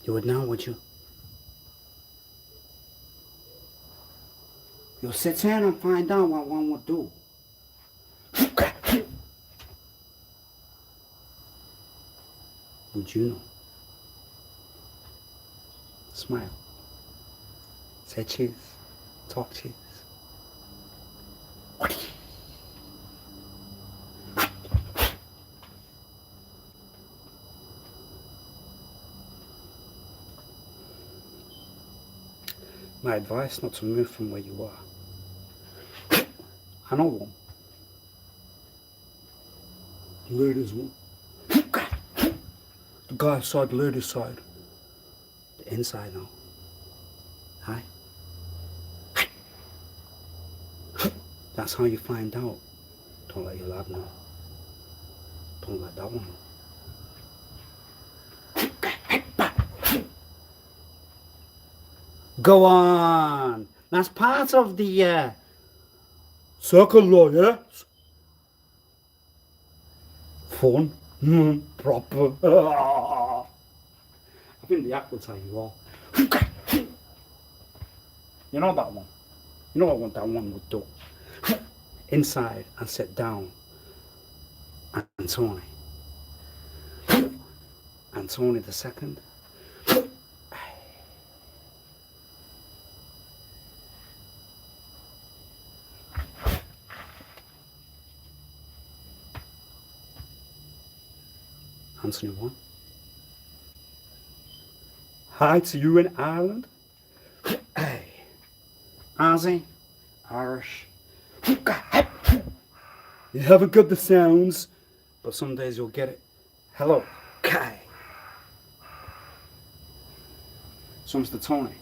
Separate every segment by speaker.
Speaker 1: You would know, would you? You'll sit down and find out what one would do. Would you know? Smile. Say cheese. Talk cheese. My advice not to move from where you are. I know one. Ladies one. The guy outside the ladies side. The inside now. Hi. That's how you find out. Don't let your lab know. Don't let that one know. Go on. That's part of the circle law, yeah? Fun. Proper. I think the act will tell you all. You know that one? You know what that one would do? Inside and sit down. And Tony. And Tony the second. Anthony one. Hi to you in Ireland. Hey. Aussie. Irish. You haven't got the sounds, but some days you'll get it. Hello. Kai. Some's the Tony.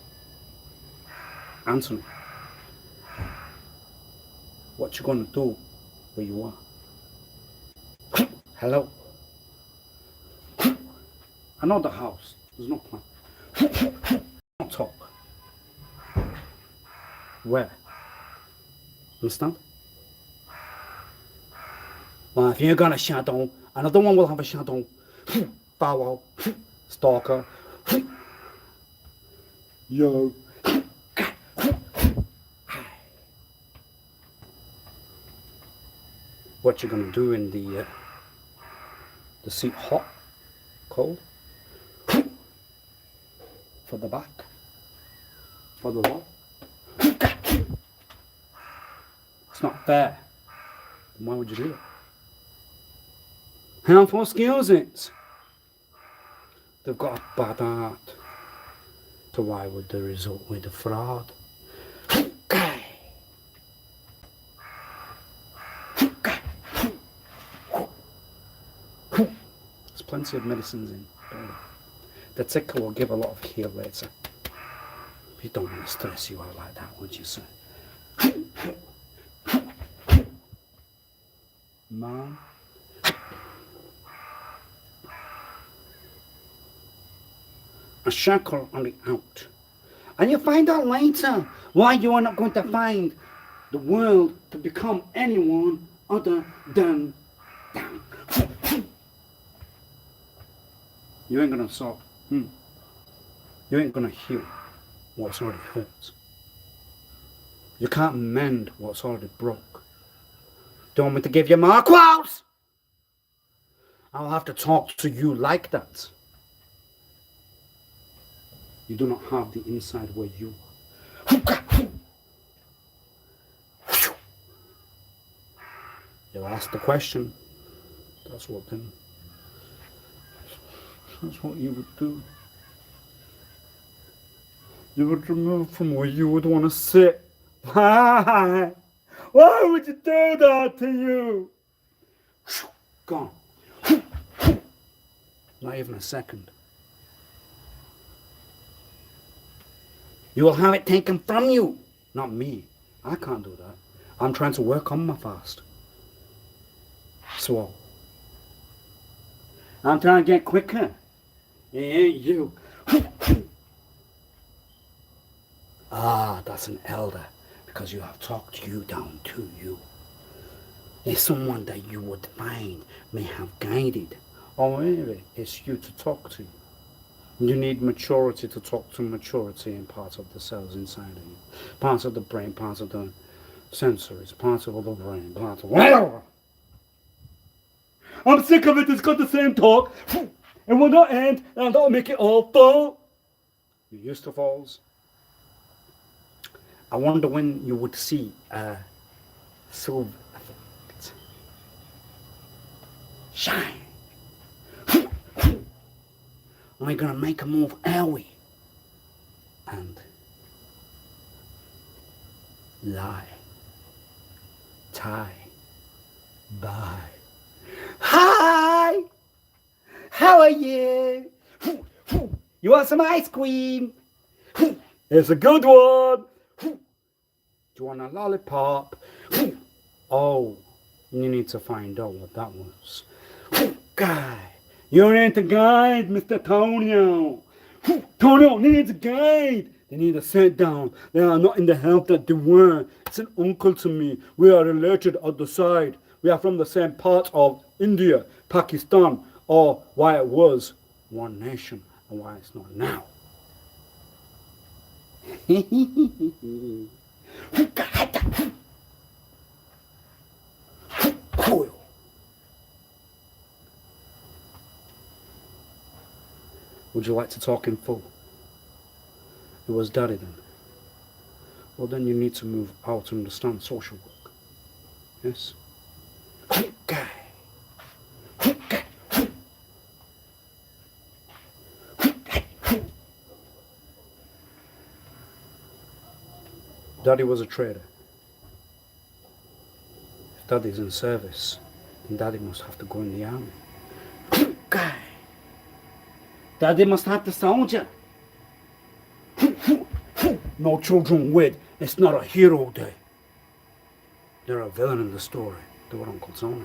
Speaker 1: Anthony. What you gonna do where you are? Hello. I know the house. There's no plan. Don't talk. Where? Understand? Well, if you're gonna shadow, another one will have a shadow. Bow wow. Stalker. Yo. What you gonna do in the seat? Hot? Cold? For the back? For the what? It's not fair. Why would you do it? Harmful skills it. They've got a bad art. So why would the result with the fraud? There's plenty of medicines in. The ticker will give a lot of heal later. You don't want to stress you out like that, would you, sir? Man. A shackle on the out. And you find out later why you are not going to find the world to become anyone other than down. You ain't gonna solve. You ain't gonna heal what's already hurt. You can't mend what's already broke. Don't want me to give you more quotes? I'll have to talk to you like that. You do not have the inside where you are. You ask the question. That's what then. That's what you would do. You would remove from where you would want to sit. Why? Why would you do that to you? Gone. Not even a second. You will have it taken from you. Not me. I can't do that. I'm trying to work on my fast. Swallow. I'm trying to get quicker. It ain't you. Ah, that's an elder. Because you have talked you down to you. It's someone that you would find may have guided. Or maybe it's you to talk to. You need maturity to talk to maturity in parts of the cells inside of you. Parts of the brain, parts of the sensories, parts of the brain, parts of whatever. I'm sick of it, it's got the same talk. It will not end, and that'll make it all fall. You used to falls. I wonder when you would see a silver effect. Shine. Are we gonna make a move, are we? And lie. Tie. Bye. Hi! How are you? You want some ice cream? It's a good one. Do you want a lollipop? Oh, you need to find out what that was. Guy, you need a guide, Mr. Tonio. Tonio needs a guide. They need a sit down. They are not in the health that they were. It's an uncle to me. We are related on the side. We are from the same part of India, Pakistan, or why it was one nation and why it's not now. Would you like to talk in full? It was daddy then. Well, then you need to move out and understand social work. Yes? Daddy was a trader. If Daddy's in service, then Daddy must have to go in the army. Daddy must have the soldier. No children with. It's not a hero day. They're a villain in the story. They were Uncle Tony.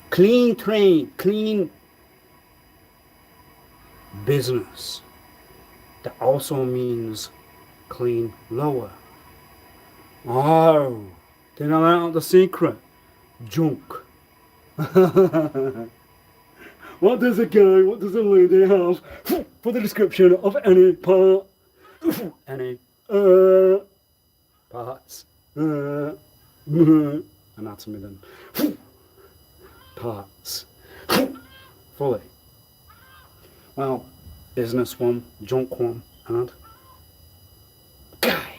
Speaker 1: Clean trade, clean business. That also means clean lower. Oh, they know out the secret. Junk. What does a guy, what does a lady have for the description of any part? Any parts. Anatomy then. Parts. Fully. Well, business one, junk one, and guy.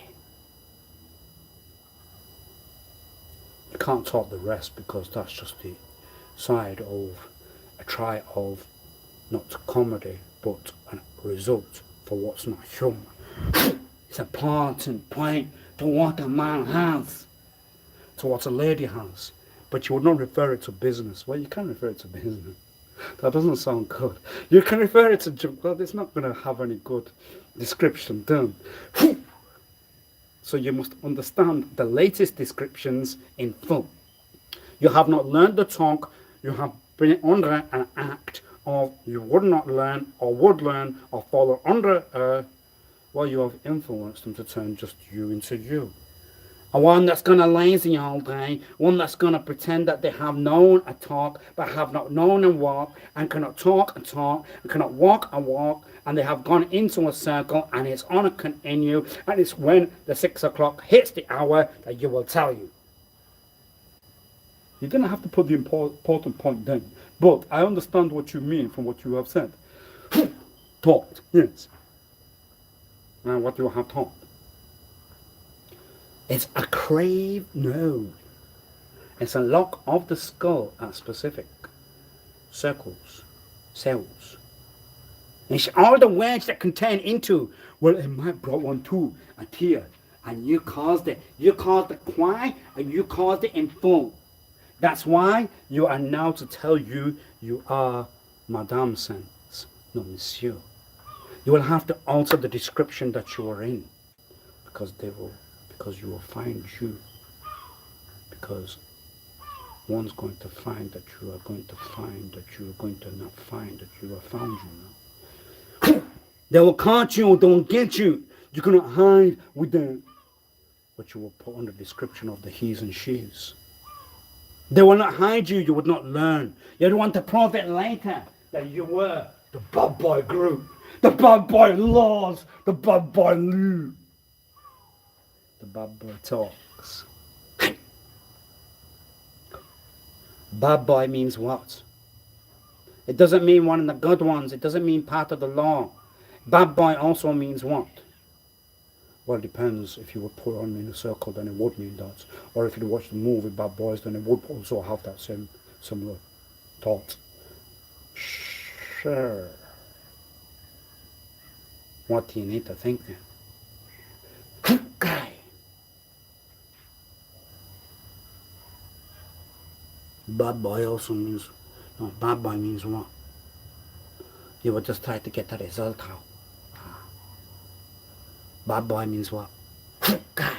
Speaker 1: You can't talk the rest because that's just the side of a try of not comedy but a result for what's not humour. It's a important point to what a man has, to what a lady has, but you would not refer it to business. Well, you can refer it to business. That doesn't sound good. You can refer it to junk, but it's not going to have any good description done. So you must understand the latest descriptions in full. You have not learned the talk, you have been under an act of you would not learn or would learn or follow under well, you have influenced them to turn just you into you. A one that's gonna lazy all day, one that's gonna pretend that they have known a talk but have not known a walk, and cannot talk a talk, and cannot walk a walk, and they have gone into a circle and it's on a continue, and it's when the 6 o'clock hits the hour that you will tell you. You didn't have to put the important point down, but I understand what you mean from what you have said. Taught, yes. And what you have taught. It's a crave node. It's a lock of the skull at specific circles, cells. It's all the words that contain into, well, it might brought one too, a tear, and you caused it. You caused the cry, and you caused it in full. That's why you are now to tell you are Madame Sense, not Monsieur. You will have to alter the description that you are in, because you will find you. Because one's going to find that you are going to find that you are going to not find that you have found you now. They will catch you, they will get you. You cannot hide with them. But you will put on the description of the he's and she's. They will not hide you, you would not learn. You'd want to prove it later that you were the bad boy group, the bad boy laws, the bad boy Lou. The bad boy talks. Bad boy means what? It doesn't mean one of the good ones. It doesn't mean part of the law. Bad boy also means what? Well, it depends. If you were put on in a circle, then it would mean that. Or if you watch the movie Bad Boys, then it would also have that same similar thought. Sure. What do you need to think then? Guy. Bad boy also means, no, bad boy means what? You would just try to get the result out. Bad boy means what? Guy.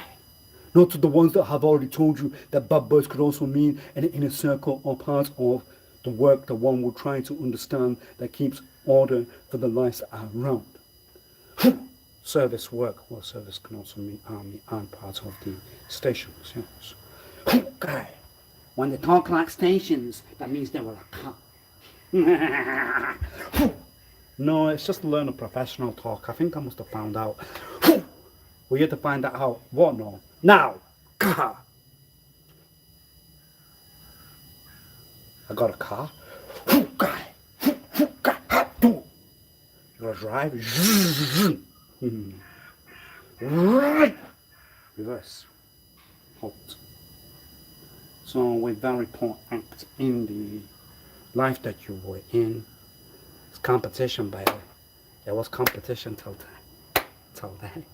Speaker 1: Not to the ones that have already told you that bad boys could also mean an inner circle or part of the work that one will try to understand that keeps order for the lives that are around. Service work. Well, service can also mean army and part of the stations, yes. Guy. When they talk like stations, that means they were a cop. No, it's just learn a professional talk. I think I must have found out. We had to find that out. What no? Now! Car! I got a car. You gotta drive. Reverse. Halt. So with very important in the life that you were in, it's competition, by the way. There was competition till then.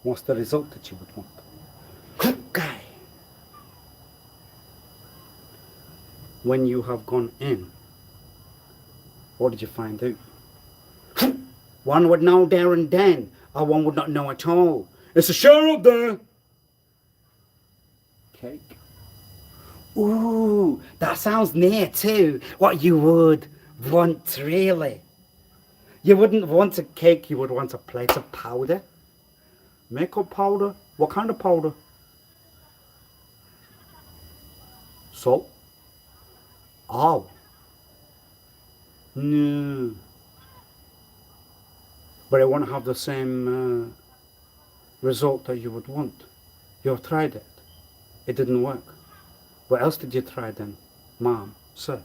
Speaker 1: What's the result that you would want? Guy. When you have gone in, what did you find out? One would know there and then, or one would not know at all. It's a show up there. Cake. Ooh, that sounds near to what you would want, really. You wouldn't want a cake, you would want a plate of powder. Makeup powder? What kind of powder? Salt? Oh. No. But it won't have the same result that you would want. You've tried it. It didn't work. What else did you try then, Mom, sir?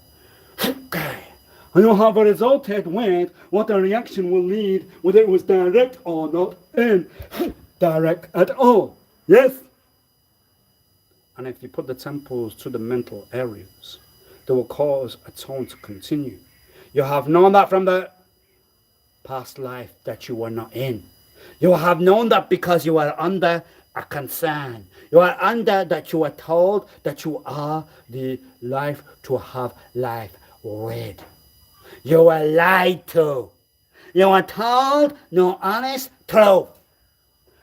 Speaker 1: Okay. I know how the result it went, what the reaction will lead, whether it was direct or not, and direct at all. Yes? And if you put the temples to the mental areas, they will cause a tone to continue. You have known that from the past life that you were not in. You have known that because you are under a concern. You are under that you are told that you are the life to have life with. You were lied to. You were told no honest truth.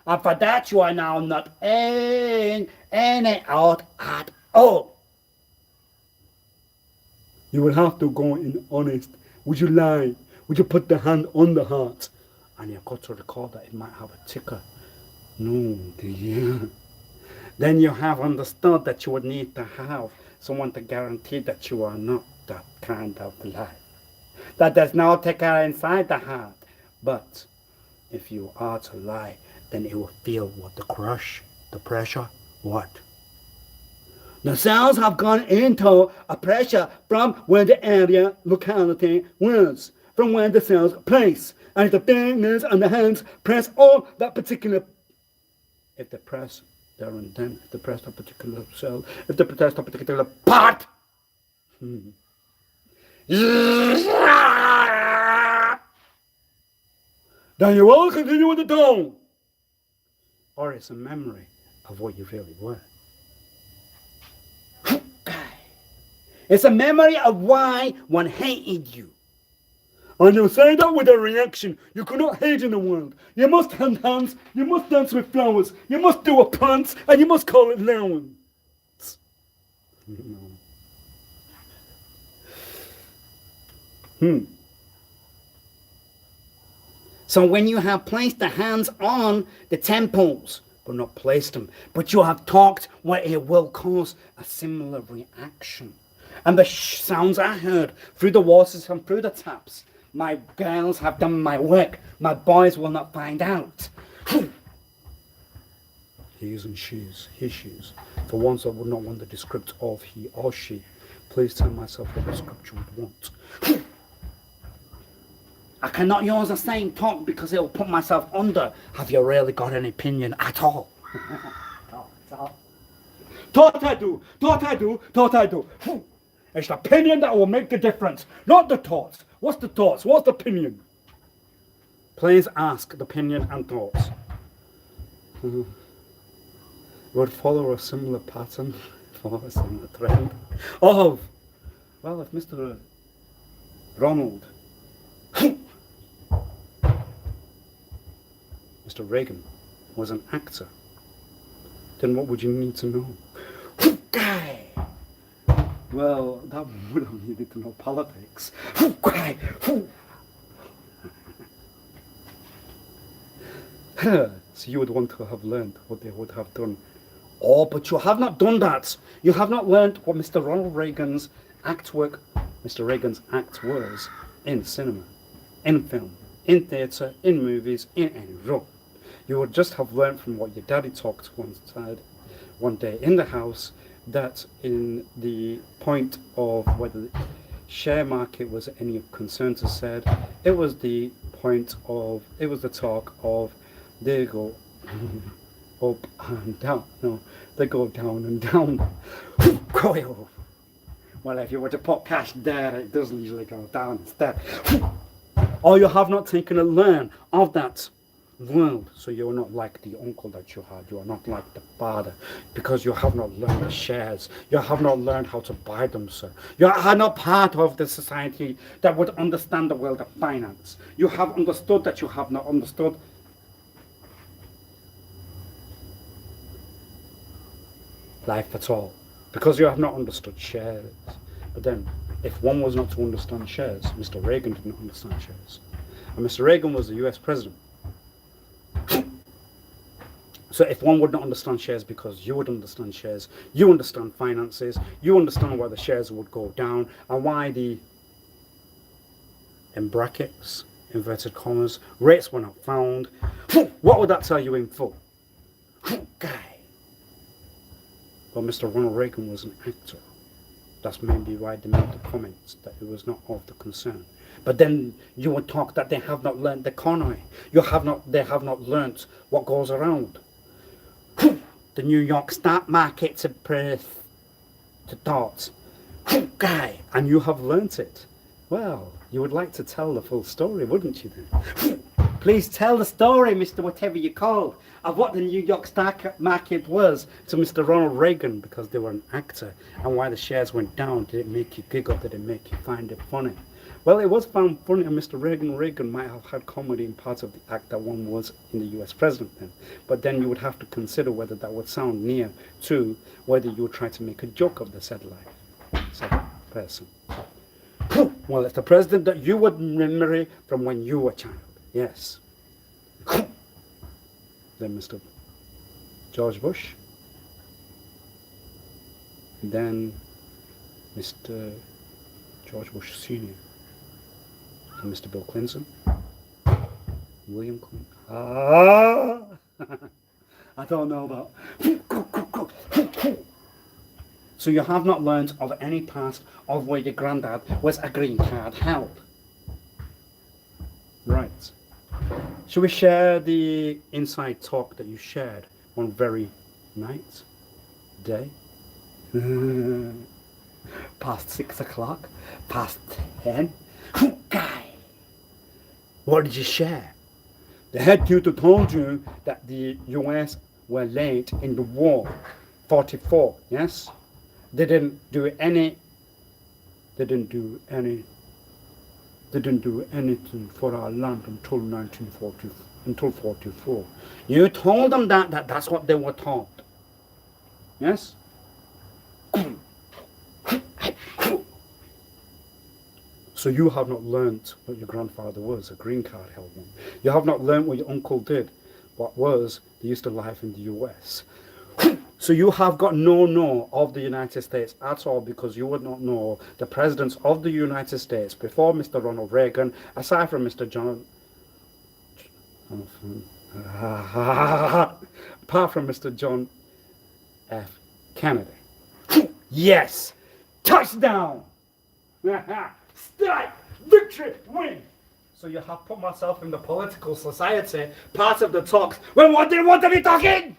Speaker 1: And for that you are now not in any out at all. You will have to go in honest. Would you lie? Would you put the hand on the heart? And you've got to recall that it might have a ticker. No, dear. Then you have understood that you would need to have someone to guarantee that you are not that kind of life. That there's no ticker inside the heart. But if you are to lie, then it will feel what? The crush, the pressure, what? The cells have gone into a pressure from where the area, locality was, from where the cells place. And if the fingers and the hands press on that particular, if they press there and then, if they press a particular cell, if they press a particular part, then you will continue with the tone. Or it's a memory of what you really were. It's a memory of why one hated you. And you say that with a reaction. You cannot hate in the world. You must hand hands, you must dance with flowers, you must do a prance, and you must call it allowance. So when you have placed the hands on the temples, but not placed them. But you have talked where it will cause a similar reaction. And the sounds I heard through the waters and through the taps. My girls have done my work. My boys will not find out. He's and she's, his shoes. For ones that would not want the descriptor of he or she, please tell myself what the scripture would want. I cannot use the same talk because it will put myself under. Have you really got an opinion at all? Thought I do. It's the opinion that will make the difference, not the thoughts. What's the thoughts? What's the opinion? Please ask the opinion and thoughts. Would follow a similar pattern, follow a similar trend of, well, if Mr. Ronald, Mr. Reagan was an actor, then what would you need to know? Well, that would have needed to know politics. So you would want to have learned what they would have done. Oh, but you have not done that. You have not learned what Mr. Ronald Reagan's act was in cinema, in film, in theatre, in movies, in any role. You would just have learned from what your daddy talked one day in the house, that in the point of whether the share market was any concern to said, it was the talk of they go up and down. No, they go down and down. Well, if you were to put cash there, it doesn't usually go down instead. Or you have not taken a learn of that world, so you're not like the uncle that you had, you are not like the father, because you have not learned the shares, you have not learned how to buy them, sir. You are not part of the society that would understand the world of finance. You have understood that you have not understood life at all, because you have not understood shares. But then, if one was not to understand shares, Mr. Reagan did not understand shares, and Mr. Reagan was the US president. So if one would not understand shares, because you would understand shares, you understand finances, you understand why the shares would go down, and why the, in brackets, inverted commas, rates were not found, what would that tell you in full? Guy. Well, Mr. Ronald Reagan was an actor. That's maybe why they made the comments that it was not of the concern. But then you would talk that they have not learned the economy. They have not learned what goes around. The New York stock market to thoughts. Guy, and you have learnt it. Well, you would like to tell the full story, wouldn't you then? Please tell the story, Mr. Whatever you called, of what the New York stock market was to Mr. Ronald Reagan, because they were an actor, and why the shares went down. Did it make you giggle? Did it make you find it funny? Well, it was found funny, and Mr. Reagan might have had comedy in parts of the act that one was in the US president then. But then you would have to consider whether that would sound near to whether you would try to make a joke of the said person. Well, it's the president that you would remember from when you were a child. Yes. Then Mr. George Bush. Then Mr. George Bush Sr. And Mr. Bill Clinton. William Clinton. I don't know that. So you have not learned of any past of where your granddad was a green card held. Right. Shall we share the inside talk that you shared one very night, day? Past 6 o'clock? Past 10? Guy! What did you share? The head tutor told you that the US were late in the war. 44, yes? They didn't do anything for our land until 1940, until 44. You told them that's what they were taught. Yes? So you have not learnt what your grandfather was, a green card held one. You have not learnt what your uncle did, what was they used to live in the US. So you have got no of the United States at all, because you would not know the presidents of the United States before Mr. Ronald Reagan, aside from Mr. John, apart from Mr. John F. Kennedy. Yes! Touchdown! Strike! Victory! Win! So you have put myself in the political society, part of the talks. When what did want to be talking?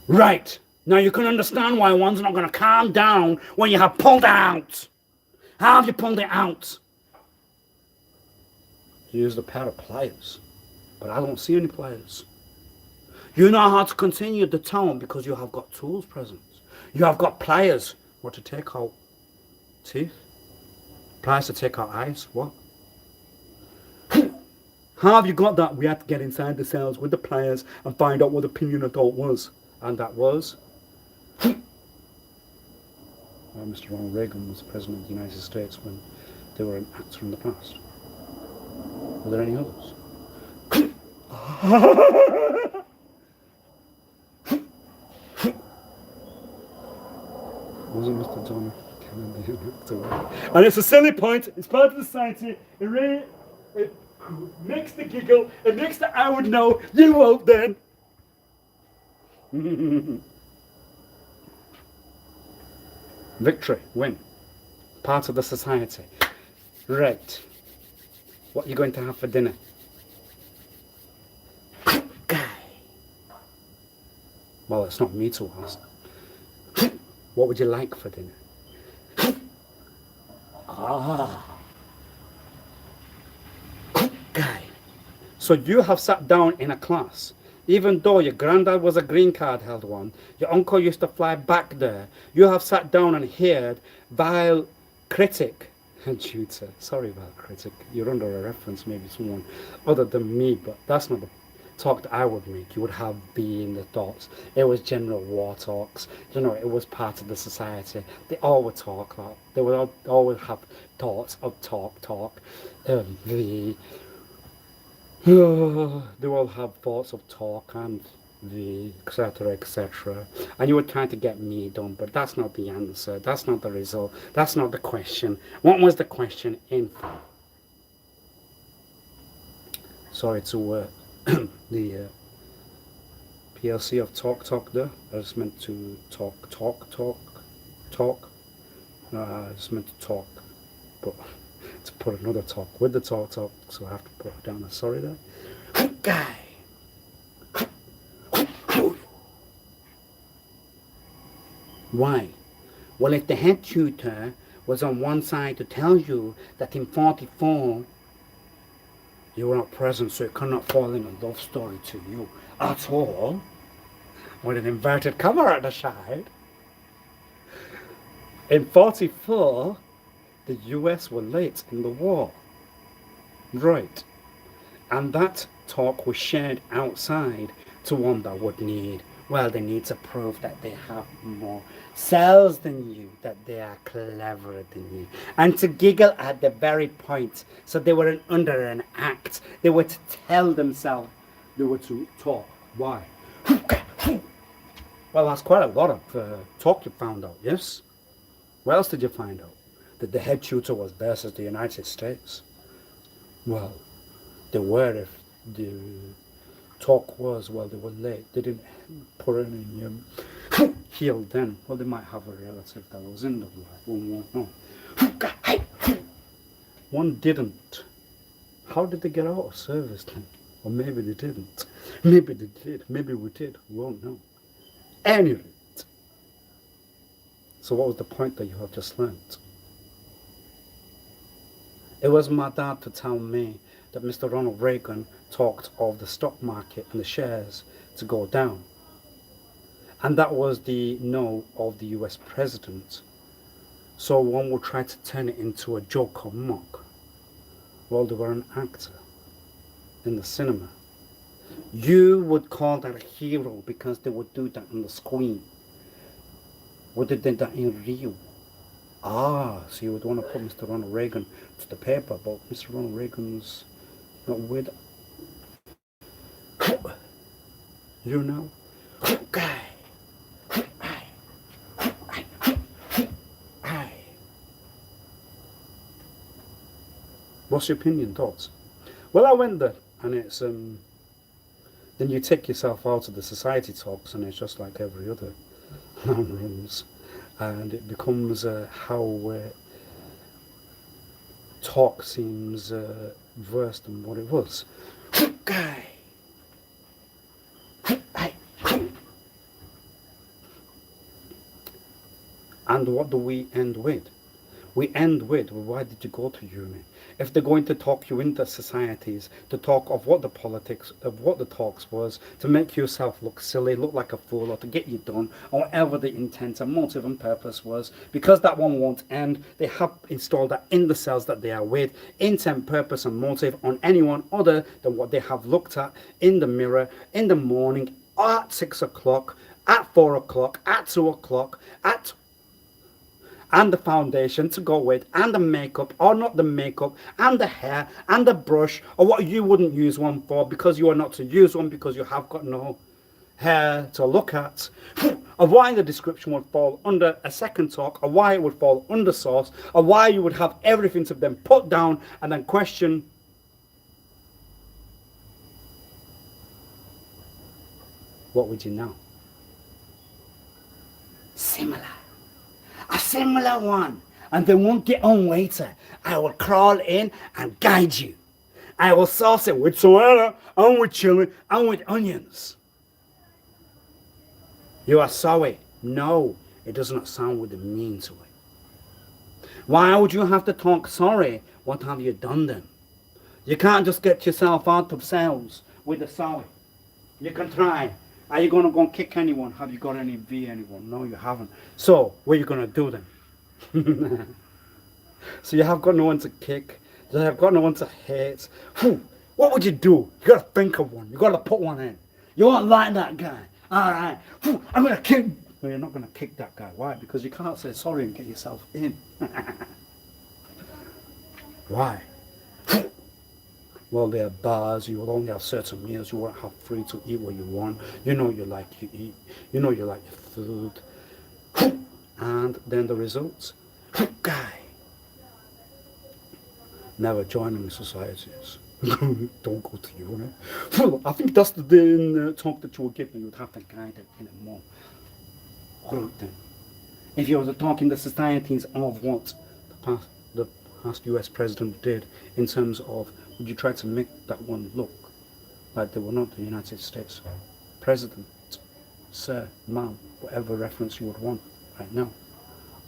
Speaker 1: Right. Now you can understand why one's not going to calm down when you have pulled it out. How have you pulled it out? You used a pair of pliers, but I don't see any pliers. You know how to continue the tone because you have got tools present. You have got pliers. What, to take out teeth? Pliers to take out eyes? What? How have you got that? We had to get inside the cells with the pliers and find out what the opinion adult was. And that was... well, Mr. Ronald Reagan was President of the United States when they were an actor in the past. Were there any others? Wasn't Mr. John Kennedy an actor? And it's a silly point. It's part of the society. It makes the giggle. It makes the I would know. You won't then. Victory, win, part of the society. Right. What are you going to have for dinner? Well, it's not me to ask. What would you like for dinner? So you have sat down in a class. Even though your granddad was a green card held one, your uncle used to fly back there, you have sat down and heard vile critic and tutor. Sorry, vile critic, you're under a reference, maybe someone other than me, but that's not the talk that I would make. You would have been the thoughts. It was general war talks. You know, it was part of the society. They all would talk. They would always have thoughts of talk. They all have thoughts of talk and the etc. And you were trying to get me done, but that's not the answer. That's not the result. That's not the question. What was the question in? Sorry to the PLC of talk there. I was meant to talk. I was meant to talk, but to put another talk with the talk, so I have to put down a sorry there. Guy. Why? Well, if the head tutor was on one side to tell you that in 44 you were not present, so it could not fall in a love story to you at all, with an inverted comma at the side. In 44, the US were late in the war. Right. And that talk was shared outside to one that would need, well, they need to prove that they have more cells than you, that they are cleverer than you, and to giggle at the very point. So they were under an act. They were to tell themselves they were to talk. Why? Well, that's quite a lot of talk you found out, yes? What else did you find out? That the head tutor was versus the United States. Well, they were if the talk was, well, they were late. They didn't put any heel then. Well, they might have a relative that was in the life. One won't know. One didn't. How did they get out of service then? Or maybe they didn't. Maybe they did. Maybe we did. We won't know. Any rate. So what was the point that you have just learnt? It was my dad to tell me that Mr. Ronald Reagan talked of the stock market and the shares to go down. And that was the no of the US president. So one would try to turn it into a joke or mock. Well, they were an actor in the cinema. You would call that a hero because they would do that on the screen. Well, they did that in Rio. Ah, so you would want to put Mr. Ronald Reagan to the paper, but Mr. Ronald Reagan's not with you now. Guy. What's your opinion, thoughts? Well, I went there, and it's then you take yourself out of the society talks, and it's just like every other rooms, and it becomes how talk seems worse than what it was. Guy. And what do we end with? We end with, well, why did you go to uni? If they're going to talk you into societies, to talk of what the politics, of what the talks was, to make yourself look silly, look like a fool, or to get you done, or whatever the intent and motive and purpose was, because that one won't end, they have installed that in the cells that they are with, intent, purpose, and motive on anyone other than what they have looked at in the mirror, in the morning, at 6 o'clock, at 4 o'clock, at 2 o'clock, and the foundation to go with, and the makeup, or not the makeup, and the hair, and the brush, or what you wouldn't use one for, because you are not to use one, because you have got no hair to look at, of why the description would fall under a second talk, or why it would fall under source, or why you would have everything to then put down, and then question, what would you know? Similar. A similar one, and they won't get on later. I will crawl in and guide you. I will sauce it with tomato and with chili and with onions. You are sorry? No, it does not sound with the mean to it. Why would you have to talk sorry? What have you done then? You can't just get yourself out of cells with a sorry. You can try. Are you going to go and kick anyone? Have you got any V anyone? No, you haven't. So, what are you going to do then? So you have got no one to kick. You have got no one to hate. What would you do? You got to think of one. You got to put one in. You won't like that guy. All right. I'm going to kick. No, you're not going to kick that guy. Why? Because you can't say sorry and get yourself in. Why? Well, there are bars, you will only have certain meals, you won't have free to eat what you want. You know you like you eat, you know you like your food. And then the results. Guy. Never join in the societies. Don't go to uni. Well, I think that's the talk that you will give me. You would have to guide it in a more. Then. If you were to talk in the societies of what the past US president did in terms of, would you try to make that one look like they were not the United States president, sir, ma'am, whatever reference you would want right now?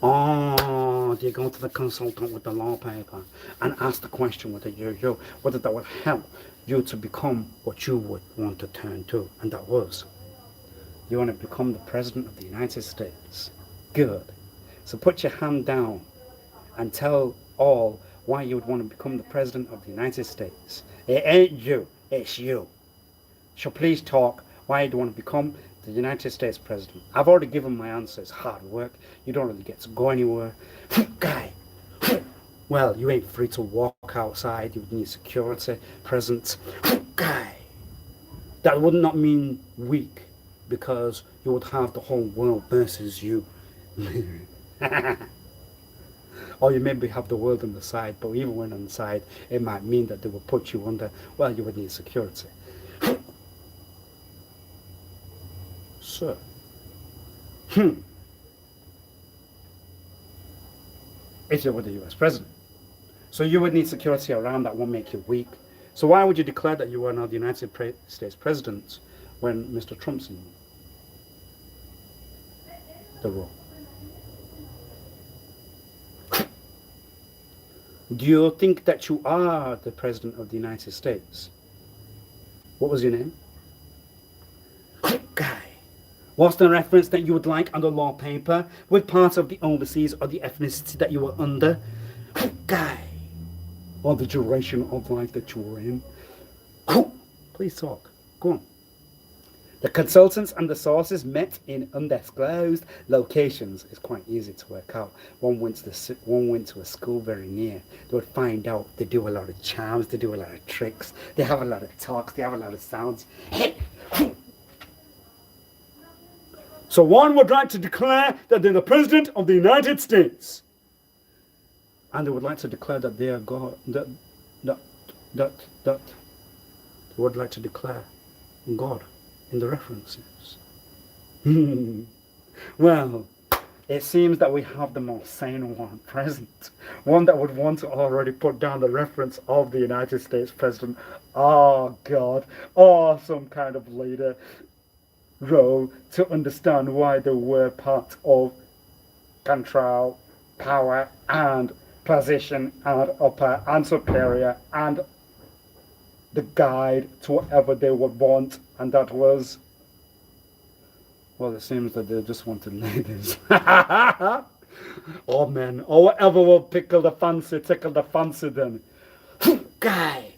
Speaker 1: Oh, do you go to the consultant with the law paper and ask the question whether whether that would help you to become what you would want to turn to? And that was, you want to become the president of the United States. Good. So put your hand down and tell all why you would want to become the president of the United States. It ain't you, it's you. So please talk why you want to become the United States president. I've already given my answer. It's hard work. You don't really get to go anywhere. Guy. Well, you ain't free to walk outside. You would need security presence. Guy. That would not mean weak, because you would have the whole world versus you. Or you maybe have the world on the side, but even when on the side, it might mean that they will put you under, well, you would need security. So, if you were the US president. So you would need security around that won't make you weak. So why would you declare that you are now the United States president when Mr. Trump's in the role? Do you think that you are the president of the United States? What was your name? Guy. What's the reference that you would like on the law paper with parts of the overseas or the ethnicity that you were under? Guy. Or the duration of life that you were in? Please talk. Go on. The consultants and the sources met in undisclosed locations. It's quite easy to work out. One went to a school very near. They would find out they do a lot of charms, they do a lot of tricks, they have a lot of talks, they have a lot of sounds. So one would like to declare that they're the President of the United States. And they would like to declare that they are God, that they would like to declare God in the references. Well, it seems that we have the most sane one present. One that would want to already put down the reference of the United States President. Oh God, or some kind of leader role to understand why they were part of control, power, and position, and upper and superior, and the guide to whatever they would want, and that was, well, it seems that they just wanted ladies. Or men, or whatever will tickle the fancy then. Guy.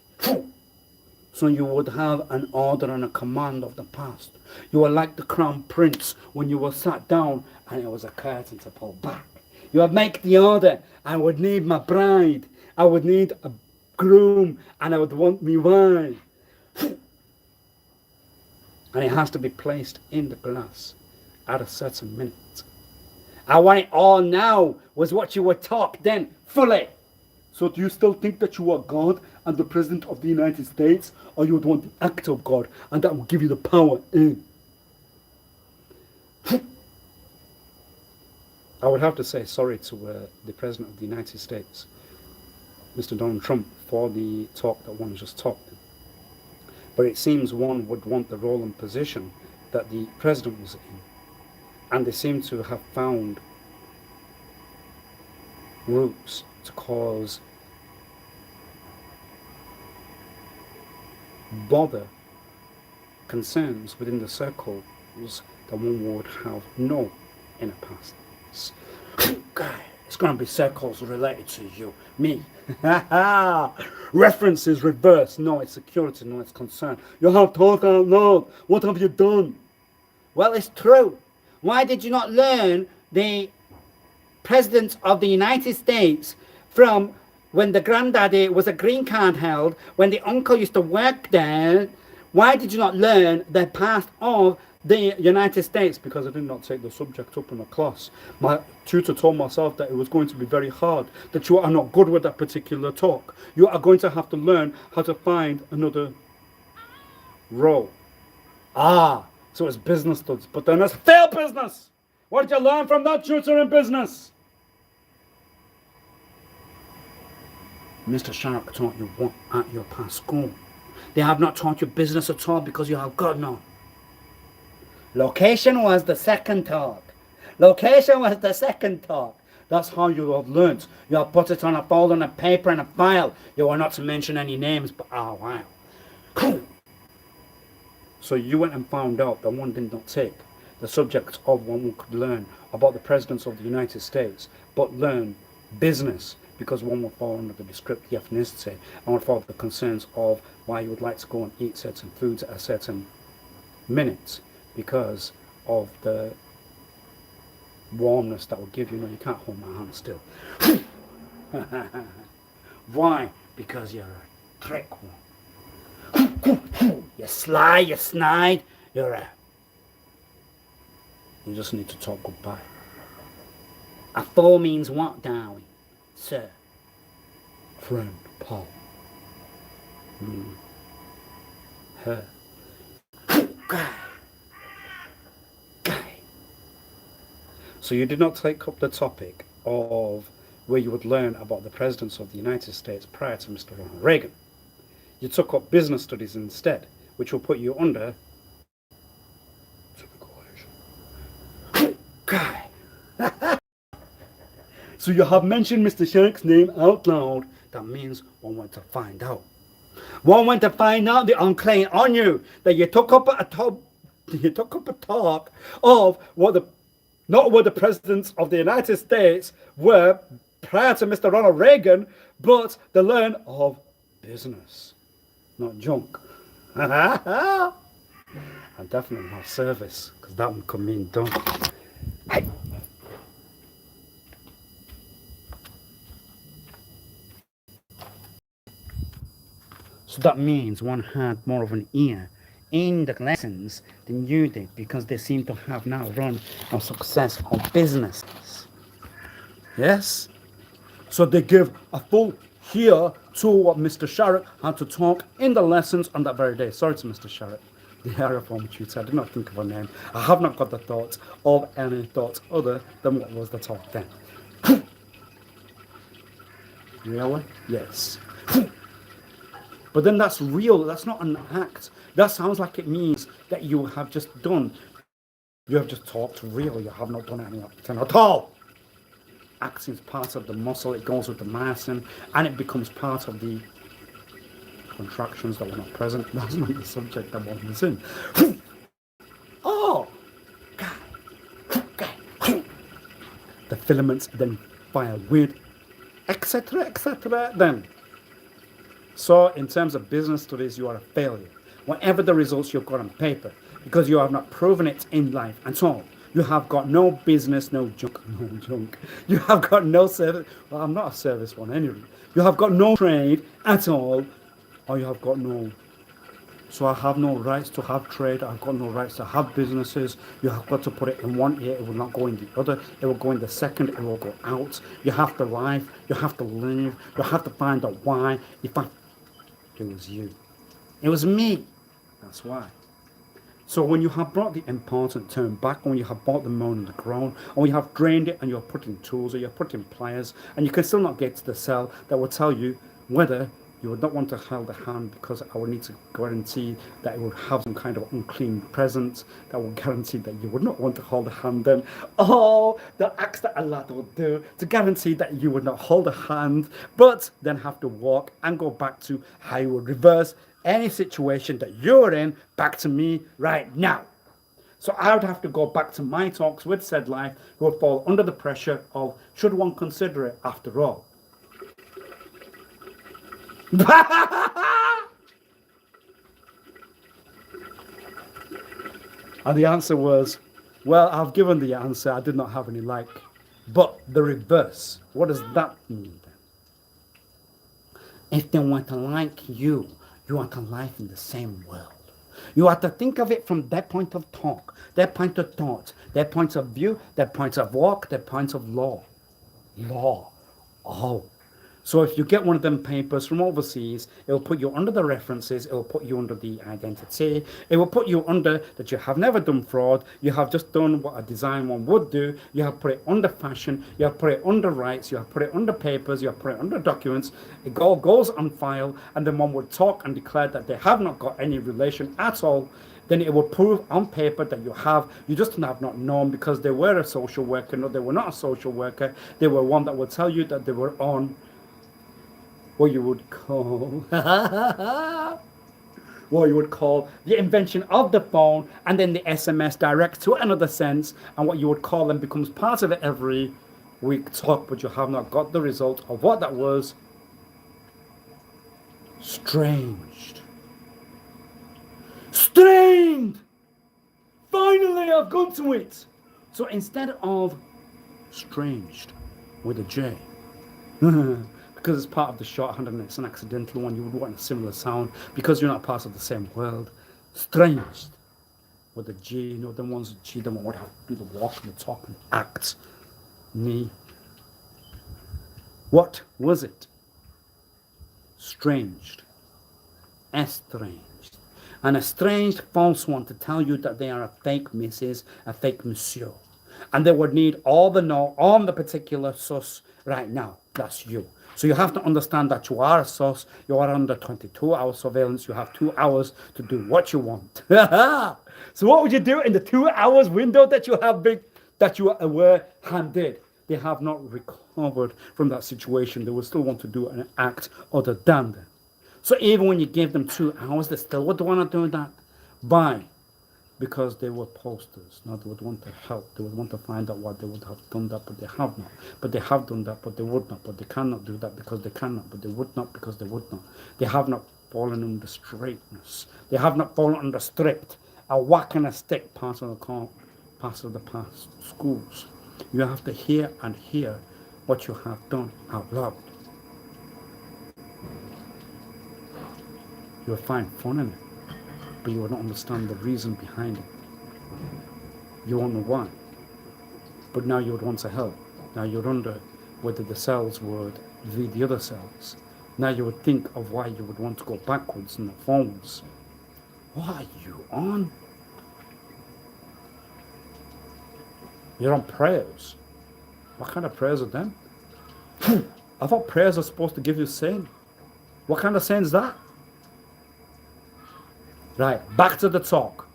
Speaker 1: So you would have an order and a command of the past. You were like the crown prince when you were sat down and it was a curtain to pull back. You would make the order. I would need my bride. I would need a groom, and I would want me wine. And it has to be placed in the glass at a certain minute. I want it all now was what you were taught then, fully. So do you still think that you are God and the President of the United States, or you would want the act of God, and that will give you the power in? I would have to say sorry to the President of the United States, Mr. Donald Trump, for the talk that one just talked. But it seems one would want the role and position that the President was in. And they seem to have found routes to cause bother, concerns within the circles that one would have no inner past. It's going to be circles related to you, me. References reverse. No, it's security. No, it's concern. You have talk out loud. What have you done? Well, it's true. Why did you not learn the President of the United States from when the granddaddy was a green card held, when the uncle used to work there? Why did you not learn the past of the United States? Because I did not take the subject up in a class. My tutor told myself that it was going to be very hard, that you are not good with that particular talk. You are going to have to learn how to find another role. So it's business studies, but then it's failed business. What did you learn from that tutor in business? Mr. Shark taught you what at your past school. They have not taught you business at all because you have got none. Location was the second talk. Location was the second talk. That's how you have learnt. You have put it on a folder, on a paper, and a file. You are not to mention any names, but wow. So you went and found out that one did not take the subject of one who could learn about the presidents of the United States, but learn business, because one would fall under the descriptive ethnicity and would follow the concerns of why you would like to go and eat certain foods at a certain minute, because of the warmness that will give you. No, you can't hold my hand still. Why? Because you're a trick one. You're sly, you're snide, you just need to talk goodbye. A fool means what, darling? Sir? Friend, pal. Her. Guy. So you did not take up the topic of where you would learn about the presidents of the United States prior to Mr. Ronald Reagan. You took up business studies instead, which will put you under typical Asian. Guy. So you have mentioned Mr. Shark's name out loud. That means one went to find out. One went to find out the unclaim on you that you took up a talk of not what the presidents of the United States were prior to Mr. Ronald Reagan, but the learn of business, not junk. And definitely not service, because that one could mean done. Hey. So that means one had more of an ear in the lessons than you did, because they seem to have now run a successful businesses. Yes? So they give a full ear to what Mr. Sharrett had to talk in the lessons on that very day. Sorry to Mr. Sharrett, the area former tutor. I did not think of a name. I have not got the thoughts of any thoughts other than what was the talk then. Really? Yes. But then that's real. That's not an act. That sounds like it means that you have just done. You have just talked real. You have not done any acting at all. Acting is part of the muscle. It goes with the myosin, and it becomes part of the contractions that were not present. That's not the subject that one was in. Oh, the filaments then fire with, etc., etc. Then. So in terms of business studies, you are a failure. Whatever the results you've got on paper, because you have not proven it in life at all. You have got no business, no junk. You have got no service. Well, I'm not a service one anyway. You have got no trade at all, or you have got no. So I have no rights to have trade. I've got no rights to have businesses. You have got to put it in one ear. It will not go in the other. It will go in the second. It will go out. You have to live. You have to live. You have to find out why. If I, it was you. It was me. That's why. So when you have brought the important term back, when you have bought the mown and the grown, or you have drained it and you're putting tools or you're putting pliers, and you can still not get to the cell that will tell you whether you would not want to hold the hand, because I would need to guarantee that it would have some kind of unclean presence that will guarantee that you would not want to hold the hand. Then all the acts that Allah will do to guarantee that you would not hold a hand, but then have to walk and go back to how you would reverse any situation that you're in back to me right now. So I would have to go back to my talks with said life, who would fall under the pressure of, should one consider it after all? And the answer was, well, I've given the answer. I did not have any like. But the reverse, what does that mean then? If they want to like you, you want to live in the same world. You have to think of it from their point of talk, their point of thought, their points of view, their points of walk, their points of law. Law. Oh. So if you get one of them papers from overseas, it will put you under the references, it will put you under the identity, it will put you under that you have never done fraud, you have just done what a design one would do, you have put it under fashion, you have put it under rights, you have put it under papers, you have put it under documents, it all goes on file, and then one would talk and declare that they have not got any relation at all. Then it will prove on paper that you just have not known, because they were a social worker. No, they were not a social worker. They were one that would tell you that they were on what you would call the invention of the phone, and then the SMS direct to another sense, and what you would call them becomes part of it every week talk, but you have not got the result of what that was. Stranged. Finally, I've gone to it. So instead of stranged with a J, because it's part of the shorthand and it's an accidental one, you would want a similar sound because you're not part of the same world. Stranged with a G, you know, the ones with G, the one would have to do the walk and the talk and act. Me. What was it? Stranged. Estranged. An estranged false one to tell you that they are a fake Mrs., a fake Monsieur. And they would need all the know on the particular sus right now. That's you. So you have to understand that you are a sus, you are under 22-hour surveillance, you have 2 hours to do what you want. So what would you do in the 2 hours window that you have that you were handed? They have not recovered from that situation. They will still want to do an act other than that. So even when you give them 2 hours, they still would want to do that. Why? Because they were posters. Now they would want to help. They would want to find out why they would have done that, but they have not. But they have done that, but they would not. But they cannot do that because they cannot. But they would not because they would not. They have not fallen under straightness. They have not fallen under strict. a whack and a stick part of the past schools. You have to hear and hear what you have done out loud. You will find fun in it, but you will not understand the reason behind it. You won't know why. But now you would want to help. Now you would wonder whether the cells would read the other cells. Now you would think of why you would want to go backwards and not forwards. What are you on? You're on prayers. What kind of prayers are them? I thought prayers are supposed to give you sin. What kind of sin is that? Right, back to the talk.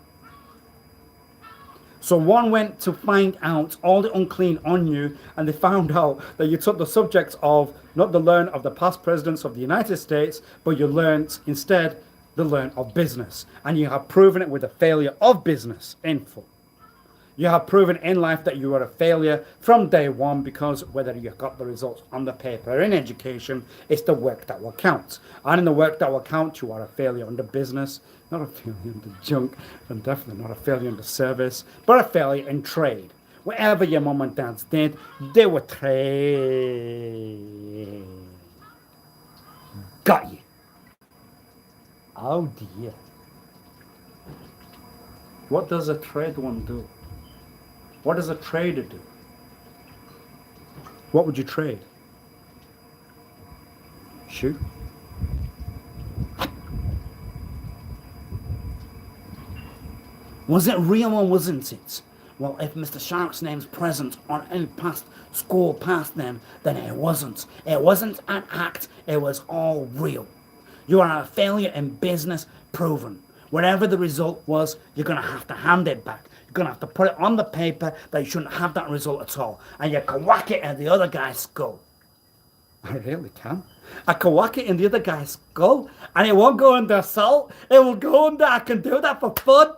Speaker 1: So one went to find out all the unclean on you, and they found out that you took the subject of not the learn of the past presidents of the United States, but you learnt instead the learn of business. And you have proven it with a failure of business in full. You have proven in life that you are a failure from day one, because whether you got the results on the paper or in education, it's the work that will count. And in the work that will count, you are a failure under business, not a failure under junk, and definitely not a failure under service, but a failure in trade. Whatever your mum and dads did, they were trade. Got you. Oh dear. What does a trade one do? What does a trader do? What would you trade? Shoot. Was it real or wasn't it? Well, if Mr. Shark's name's present on any past school past them, then it wasn't. It wasn't an act, it was all real. You are a failure in business, proven. Whatever the result was, you're going to have to hand it back. You're going to have to put it on the paper that you shouldn't have that result at all. And you can whack it in the other guy's skull. I really can. I can whack it in the other guy's skull, and it won't go under assault. It will go under, I can do that for fun.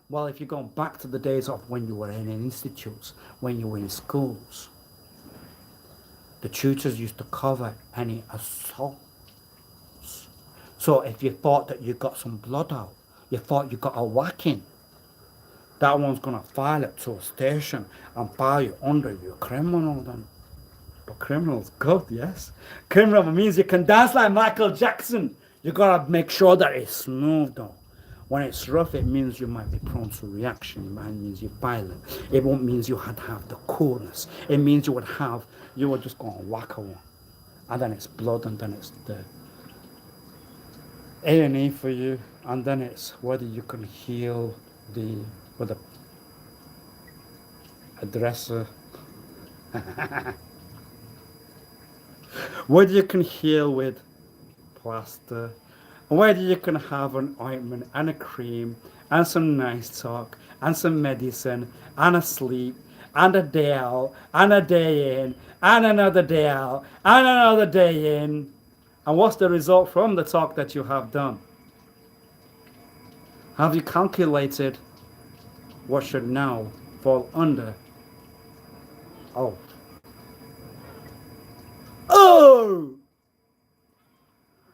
Speaker 1: Well, if you're going back to the days of when you were in institutes, when you were in schools, the tutors used to cover any assault. So if you thought that you got some blood out, you thought you got a whacking, that one's going to file it to a station and file you under your criminal then. But criminal's good, yes. Criminal means you can dance like Michael Jackson. You got to make sure that it's smooth though. When it's rough, it means you might be prone to reaction. It might mean you're violent. It won't mean you had to have the coolness. It means you were just going to whack a one. And then it's blood, and then it's the A&E for you, and then it's whether you can heal with a dresser. Whether you can heal with plaster, whether you can have an ointment and a cream and some nice talk and some medicine and a sleep and a day out and a day in and another day out and another day in. And what's the result from the talk that you have done? Have you calculated what should now fall under? Oh,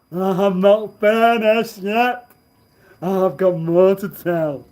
Speaker 1: I have not finished yet. I have got more to tell.